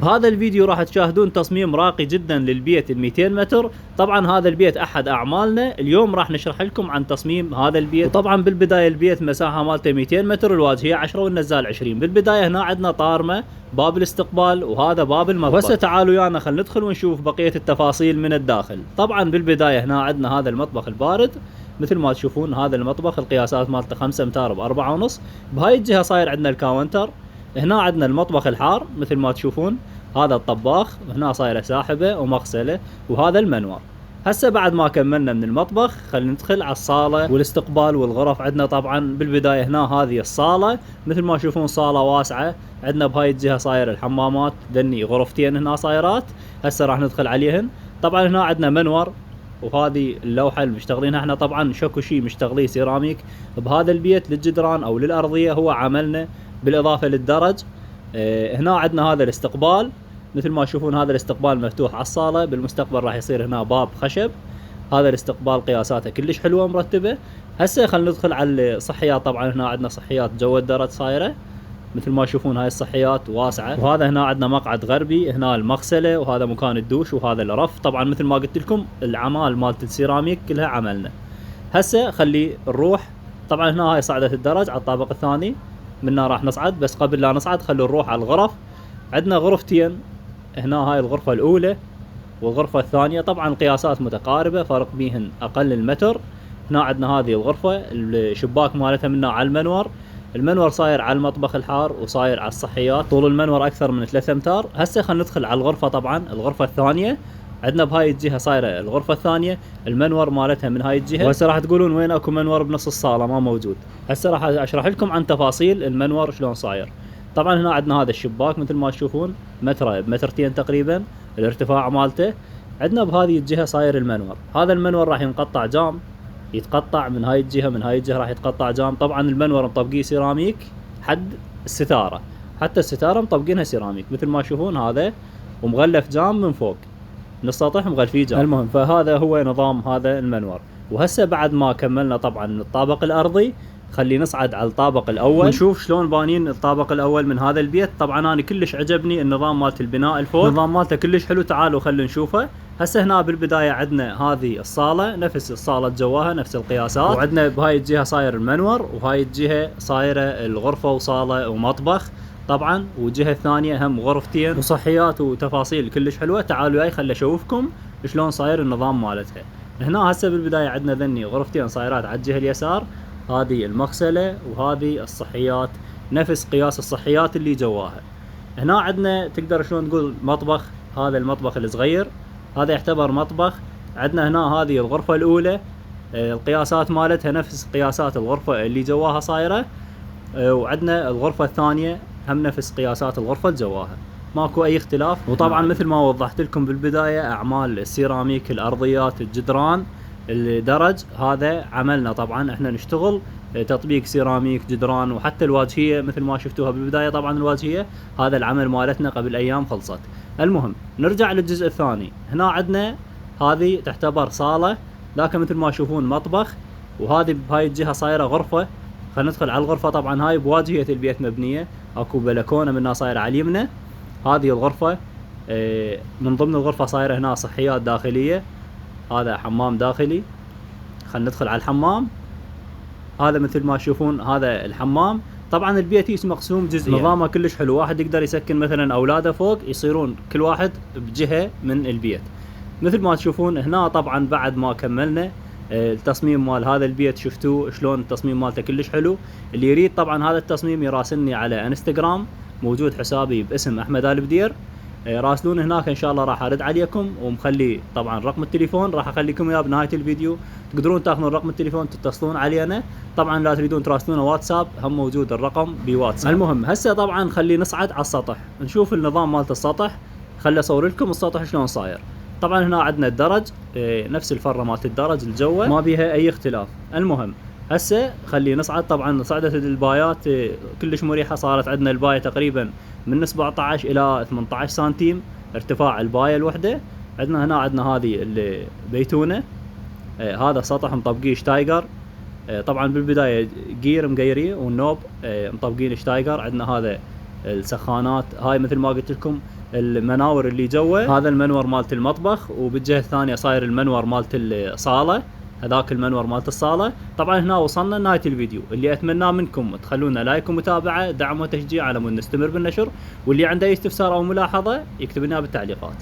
بهذا الفيديو راح تشاهدون تصميم راقي جدا للبيت ال 200 متر. طبعا هذا البيت احد اعمالنا، اليوم راح نشرح لكم عن تصميم هذا البيت. وطبعا بالبدايه البيت مساحه مالته 200 متر، الواجهيه 10 والنزال 20. بالبدايه هنا عندنا طارمه، باب الاستقبال، وهذا باب المطبخ. وهسه تعالوا ويانا خلينا ندخل ونشوف بقيه التفاصيل من الداخل. طبعا بالبدايه هنا عندنا هذا المطبخ البارد، مثل ما تشوفون هذا المطبخ القياسات مالته 5 امتار ب4.5. بهاي الجهه صاير عندنا الكاونتر. هنا عندنا المطبخ الحار مثل ما تشوفون، هذا الطباخ، هنا صايره ساحبه ومغسله، وهذا المنور. هسه بعد ما كملنا من المطبخ خلينا ندخل على الصاله والاستقبال والغرف. عندنا طبعا بالبدايه هنا هذه الصاله، مثل ما تشوفون صاله واسعه. عندنا بهاي الجهه صاير الحمامات، ذني غرفتين هنا صايرات، هسه راح ندخل عليهن. طبعا هنا عندنا منور، وهذه اللوحه اللي مشتغلينها احنا طبعا شكو شيء مشتغليه سيراميك بهذا البيت للجدران او للارضيه، هو عملنا بالاضافه للدرج. هنا عندنا هذا الاستقبال، مثل ما تشوفون هذا الاستقبال مفتوح على الصاله. بالمستقبل راح يصير هنا باب خشب. هذا الاستقبال قياساته كلش حلوه مرتبه. هسه خلينا ندخل على الصحيات. طبعا هنا عندنا صحيات جوا الدرج صايره، مثل ما تشوفون هاي الصحيات واسعه. وهذا هنا عندنا مقعد غربي، هنا المغسله، وهذا مكان الدوش، وهذا الرف. طبعا مثل ما قلت لكم العمال مالت السيراميك كلها عملنا. هسه خلي نروح. طبعا هنا هاي صعده الدرج على الطابق الثاني، منا راح نصعد. بس قبل لا نصعد خلوا نروح على الغرف. عندنا غرفتين، هنا هاي الغرفه الاولى والغرفه الثانيه. طبعا القياسات متقاربه، فرق بيهن اقل المتر. هنا عندنا هذه الغرفه، الشباك مالتها منا على المنور. المنور صاير على المطبخ الحار وصاير على الصحيات. طول المنور اكثر من 3 امتار. هسه خلينا ندخل على الغرفه. طبعا الغرفه الثانيه عندنا بهاي الجهه صايره الغرفه الثانيه، المنور مالتها من هاي الجهه. وهسه راح تقولون وين اكو منور بنص الصاله؟ ما موجود. هسه راح اشرح لكم عن تفاصيل المنور شلون صاير. طبعا هنا عندنا هذا الشباك مثل ما تشوفون، متر بمترتين تقريبا الارتفاع مالته. عندنا بهذه الجهه صاير المنور. هذا المنور راح ينقطع جام، يتقطع من هاي الجهه، من هاي الجهه راح يتقطع جام. طبعا المنور مطبقيه سيراميك حد الستاره، حتى الستاره مطبقينها سيراميك مثل ما تشوفون. هذا ومغلف جام من فوق، من السطح مغلفيه جام. المهم فهذا هو نظام هذا المنور. وهسه بعد ما كملنا طبعا الطابق الارضي، خلي نصعد على الطابق الاول ونشوف شلون بانين الطابق الاول من هذا البيت. طبعا انا كلش عجبني النظام مالت البناء الفوق، النظام مالته كلش حلو. تعالوا خلينا نشوفه. هسه هنا بالبدايه عندنا هذه الصاله، نفس الصاله جواها نفس القياسات. وعندنا بهاي الجهه صاير المنور، وهاي الجهه صايره الغرفه وصاله ومطبخ طبعا. والجهه الثانيه هم غرفتين وصحيات وتفاصيل كلش حلوه. تعالوا وياي خلي اشوفكم شلون صاير النظام مالتها. هنا هسه بالبدايه عندنا ذني غرفتين صايرات على الجهه اليسار، هذه المغسله وهذه الصحيات نفس قياس الصحيات اللي جواها. هنا عندنا تقدر شلون تقول مطبخ، هذا المطبخ الصغير هذا يعتبر مطبخ. عندنا هنا هذه الغرفه الاولى، القياسات مالتها نفس قياسات الغرفه اللي جواها صايره. وعندنا الغرفه الثانيه هم نفس قياسات الغرفه اللي جواها، ماكو اي اختلاف. وطبعا مثل ما وضحت لكم بالبدايه اعمال السيراميك، الارضيات، الجدران، الدرج، هذا عملنا. طبعا احنا نشتغل تطبيق سيراميك جدران، وحتى الواجهيه مثل ما شفتوها بالبدايه. طبعا الواجهيه هذا العمل مالتنا قبل ايام خلصت. المهم نرجع للجزء الثاني. هنا عندنا هذه تعتبر صاله، لكن مثل ما تشوفون مطبخ. وهذه بهاي الجهه صايره غرفه. خلينا ندخل على الغرفه. طبعا هاي بواجهه البيت مبنيه، اكو بلكونه منها صايره على اليمنى. هذه الغرفه من ضمن الغرفه صايره هنا صحيات داخليه، هذا حمام داخلي. خلينا ندخل على الحمام. هذا مثل ما تشوفون هذا الحمام. طبعا البيت مقسوم جزئيا، نظامه كلش حلو. واحد يقدر يسكن مثلا اولاده فوق، يصيرون كل واحد بجهه من البيت مثل ما تشوفون. هنا طبعا بعد ما كملنا التصميم مال هذا البيت، شفتوه شلون التصميم مالته كلش حلو. اللي يريد طبعا هذا التصميم يراسلني على انستغرام، موجود حسابي باسم احمد آل بدير. راسلون هناك ان شاء الله راح ارد عليكم. ومخلي طبعا رقم التليفون راح اخليكم اياه بنهايه الفيديو، تقدرون تاخذون رقم التليفون تتصلون علينا. طبعا لا تريدون تراسلونه واتساب هم موجود الرقم بواتساب. المهم هسه طبعا خلي نصعد على السطح نشوف النظام مالت السطح. خلي اصور لكم السطح شلون صاير. طبعا هنا عندنا الدرج، نفس الفره مالت الدرج الجوه، ما بيها اي اختلاف. المهم هسه خلي نصعد. طبعا صعدت البايات كلش مريحه. صارت عندنا البايه تقريبا من 17 الى 18 سنتيم ارتفاع البايه الوحده. عندنا هذه البيتونه، هذا سطح مطبقيه شتايجر. طبعا بالبدايه جير مقيريه، والنوب مطبقين شتايجر. عندنا هذا السخانات هاي مثل ما قلت لكم، المناور اللي جوا هذا المنور مالت المطبخ، وبالجهه الثانيه صاير المنور مالت الصاله، هذاك المنور مالت الصاله. طبعا هنا وصلنا لنهايه الفيديو، اللي اتمناه منكم تخلونا لايك ومتابعه، دعم وتشجيع على مود نستمر بالنشر، واللي عنده اي استفسار او ملاحظه يكتب لنا بالتعليقات.